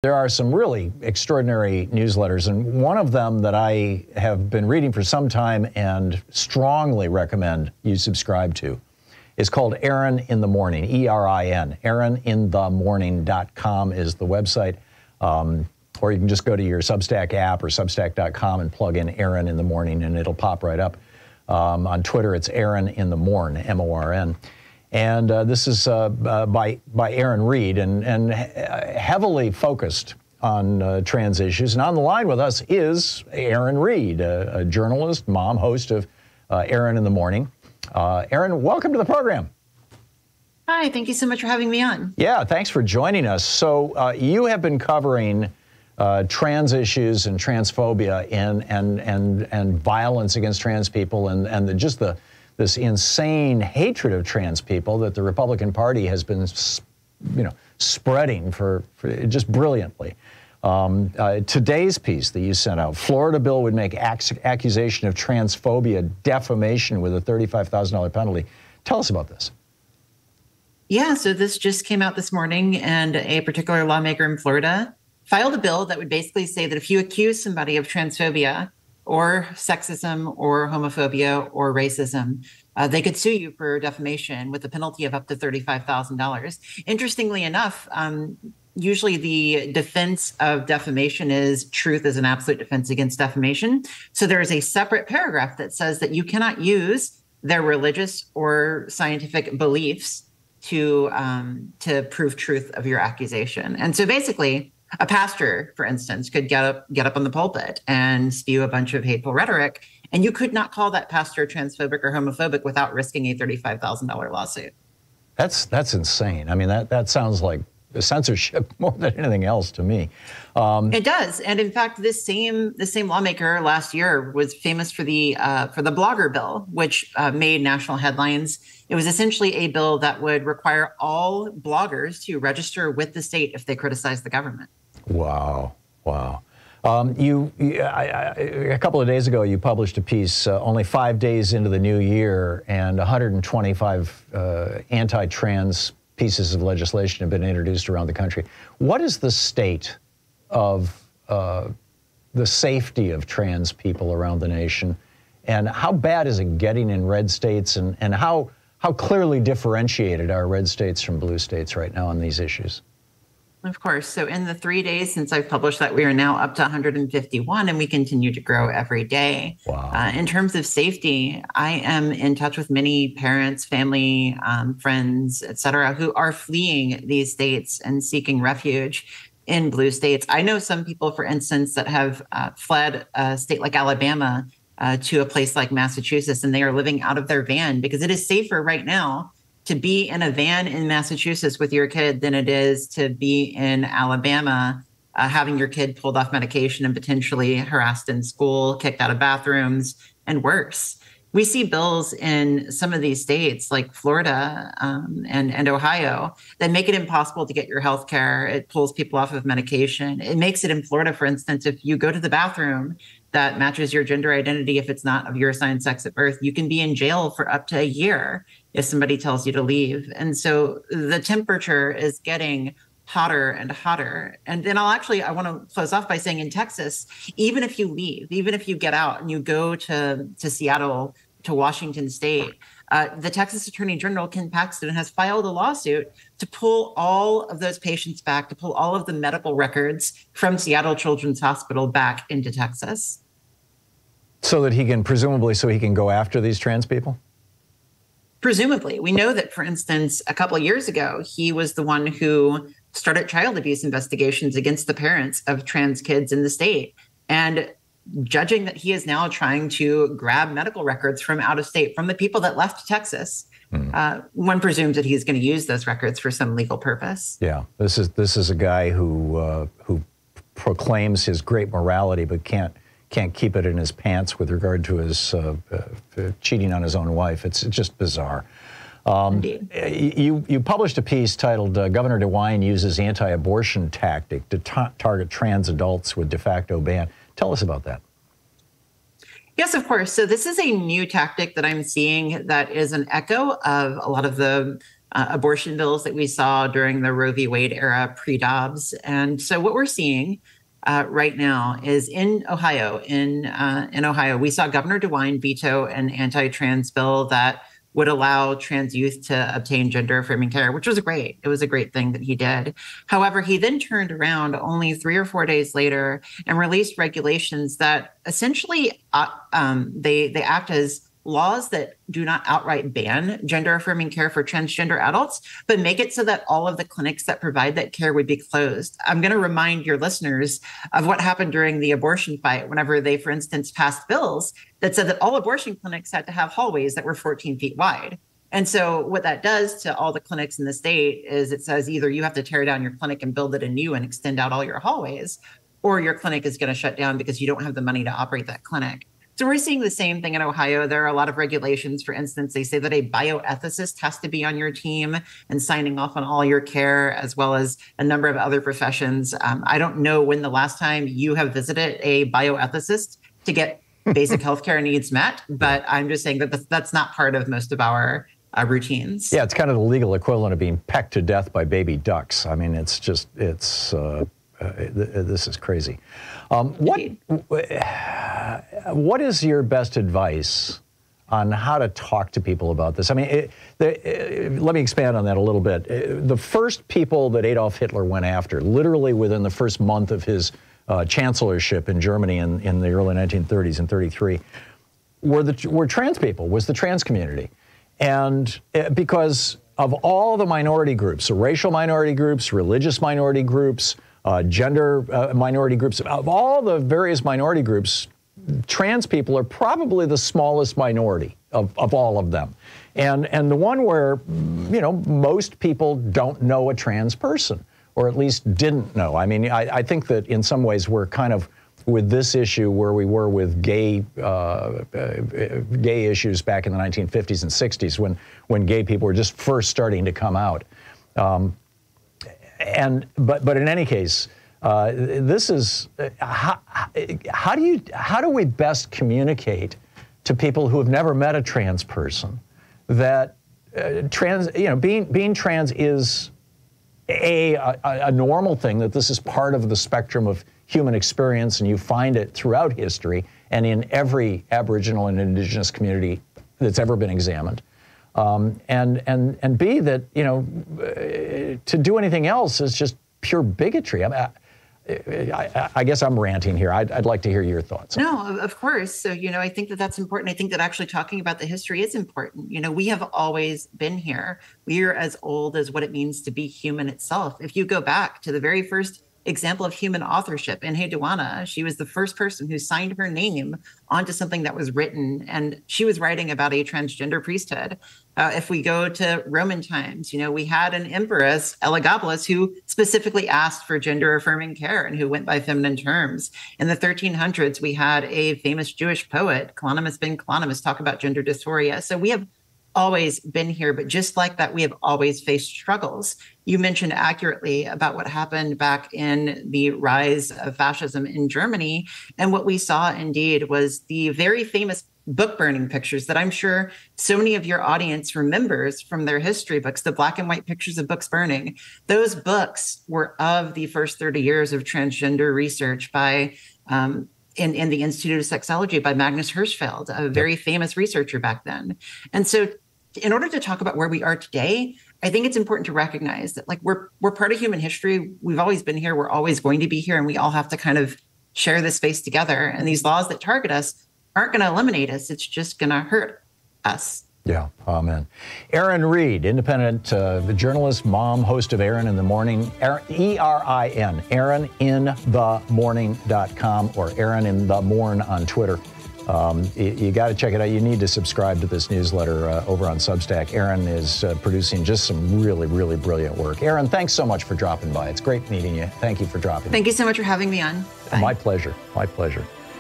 There are some really extraordinary newsletters, and one of them that I have been reading for some time and strongly recommend you subscribe to is called Erin in the Morning, E-R-I-N. ErinInTheMorning.com is the website. Or you can just go to your Substack app or Substack.com and plug in Erin in the Morning, and it'll pop right up. On Twitter, it's Erin in the Morn, M-O-R-N. And this is by Erin Reed, and heavily focused on trans issues. And on the line with us is Erin Reed, a journalist, mom, host of Erin in the Morning. Erin, welcome to the program. Hi, thank you so much for having me on. Yeah, thanks for joining us. So you have been covering trans issues and transphobia and violence against trans people and this insane hatred of trans people that the Republican Party has been, spreading for just brilliantly. Today's piece that you sent out, Florida bill would make accusation of transphobia defamation with a $35,000 penalty. Tell us about this. Yeah, so this just came out this morning, and a particular lawmaker in Florida filed a bill that would basically say that if you accuse somebody of transphobia or sexism or homophobia or racism, they could sue you for defamation with a penalty of up to $35,000. Interestingly enough, usually the defense of defamation is truth is an absolute defense against defamation. So there is a separate paragraph that says that you cannot use their religious or scientific beliefs to prove truth of your accusation. And so basically, a pastor, for instance, could get up on the pulpit and spew a bunch of hateful rhetoric, and you could not call that pastor transphobic or homophobic without risking a $35,000 lawsuit. That's insane. I mean, that sounds like censorship more than anything else to me. It does, and in fact, the same lawmaker last year was famous for the blogger bill, which made national headlines. It was essentially a bill that would require all bloggers to register with the state if they criticize the government. Wow. A couple of days ago, you published a piece only 5 days into the new year, and 125 anti-trans pieces of legislation have been introduced around the country. What is the state of the safety of trans people around the nation, and how bad is it getting in red states, and how clearly differentiated are red states from blue states right now on these issues? Of course. So in the 3 days since I've published that, we are now up to 151, and we continue to grow every day. Wow. In terms of safety, I am in touch with many parents, family, friends, et cetera, who are fleeing these states and seeking refuge in blue states. I know some people, for instance, that have fled a state like Alabama to a place like Massachusetts, and they are living out of their van because it is safer right now to be in a van in Massachusetts with your kid than it is to be in Alabama having your kid pulled off medication and potentially harassed in school, kicked out of bathrooms, and worse. We see bills in some of these states like Florida and Ohio that make it impossible to get your health care. It pulls people off of medication. It makes it in Florida, for instance, if you go to the bathroom that matches your gender identity, if it's not of your assigned sex at birth, you can be in jail for up to a year if somebody tells you to leave. And so the temperature is getting hotter and hotter. And then I want to close off by saying in Texas, even if you leave, even if you get out and you go to Seattle, to Washington State, the Texas Attorney General, Ken Paxton, has filed a lawsuit to pull all of those patients back, to pull all of the medical records from Seattle Children's Hospital back into Texas. So that he can go after these trans people? Presumably. We know that, for instance, a couple of years ago, he was the one who started child abuse investigations against the parents of trans kids in the state. And judging that he is now trying to grab medical records from out of state, from the people that left Texas, one presumes that he's going to use those records for some legal purpose. Yeah, this is a guy who proclaims his great morality, but can't keep it in his pants with regard to his cheating on his own wife. It's just bizarre. You published a piece titled Governor DeWine uses anti-abortion tactic to target trans adults with de facto ban. Tell us about that. Yes, of course. So this is a new tactic that I'm seeing that is an echo of a lot of the abortion bills that we saw during the Roe v. Wade era, pre-Dobbs. And so what we're seeing right now is in Ohio. In Ohio, we saw Governor DeWine veto an anti-trans bill that would allow trans youth to obtain gender-affirming care, which was great. It was a great thing that he did. However, he then turned around only 3 or 4 days later and released regulations that essentially they act as laws that do not outright ban gender-affirming care for transgender adults, but make it so that all of the clinics that provide that care would be closed. I'm going to remind your listeners of what happened during the abortion fight whenever they, for instance, passed bills that said that all abortion clinics had to have hallways that were 14 feet wide. And so what that does to all the clinics in the state is it says either you have to tear down your clinic and build it anew and extend out all your hallways, or your clinic is going to shut down because you don't have the money to operate that clinic. So we're seeing the same thing in Ohio. There are a lot of regulations. For instance, they say that a bioethicist has to be on your team and signing off on all your care, as well as a number of other professions. I don't know when the last time you have visited a bioethicist to get basic healthcare needs met, but I'm just saying that that's not part of most of our routines. Yeah, it's kind of the legal equivalent of being pecked to death by baby ducks. I mean, this is crazy. What is your best advice on how to talk to people about this? I mean, let me expand on that a little bit. The first people that Adolf Hitler went after, literally within the first month of his chancellorship in Germany in the early 1930s and 33, were trans people, was the trans community. And because of all the minority groups, so racial minority groups, religious minority groups, gender minority groups, of all the various minority groups, trans people are probably the smallest minority of all of them. And the one where, you know, most people don't know a trans person, or at least didn't know. I mean, I think that in some ways we're kind of with this issue where we were with gay issues back in the 1950s and 60s when gay people were just first starting to come out. But in any case, this is how do we best communicate to people who have never met a trans person that being trans is a normal thing, that this is part of the spectrum of human experience, and you find it throughout history and in every Aboriginal and Indigenous community that's ever been examined. And B, that, you know, to do anything else is just pure bigotry. I guess I'm ranting here. I'd like to hear your thoughts. No, of course. So, you know, I think that that's important. I think that actually talking about the history is important. You know, we have always been here. We are as old as what it means to be human itself. If you go back to the very first example of human authorship in Hedwana, she was the first person who signed her name onto something that was written, and she was writing about a transgender priesthood. If we go to Roman times, you know, we had an empress, Elagabalus, who specifically asked for gender-affirming care and who went by feminine terms. In the 1300s, we had a famous Jewish poet, Kalonymus ben Kalonymus, talk about gender dysphoria. So we have always been here, but just like that, we have always faced struggles. You mentioned accurately about what happened back in the rise of fascism in Germany. And what we saw indeed was the very famous book burning pictures that I'm sure so many of your audience remembers from their history books, the black and white pictures of books burning. Those books were of the first 30 years of transgender research by in the Institute of Sexology by Magnus Hirschfeld, a very famous researcher back then. And so in order to talk about where we are today, I think it's important to recognize that, like, we're part of human history. We've always been here. We're always going to be here. And we all have to kind of share this space together. And these laws that target us aren't going to eliminate us. It's just going to hurt us. Yeah, amen. Erin Reed, independent journalist, mom, host of Erin in the Morning, E-R-I-N, ErinInTheMorning.com, or Erin in the Morn on Twitter. You got to check it out. You need to subscribe to this newsletter over on Substack. Erin is producing just some really, really brilliant work. Erin, thanks so much for dropping by. It's great meeting you. Thank you for dropping by. Thank you so much for having me on. Bye. My pleasure. My pleasure.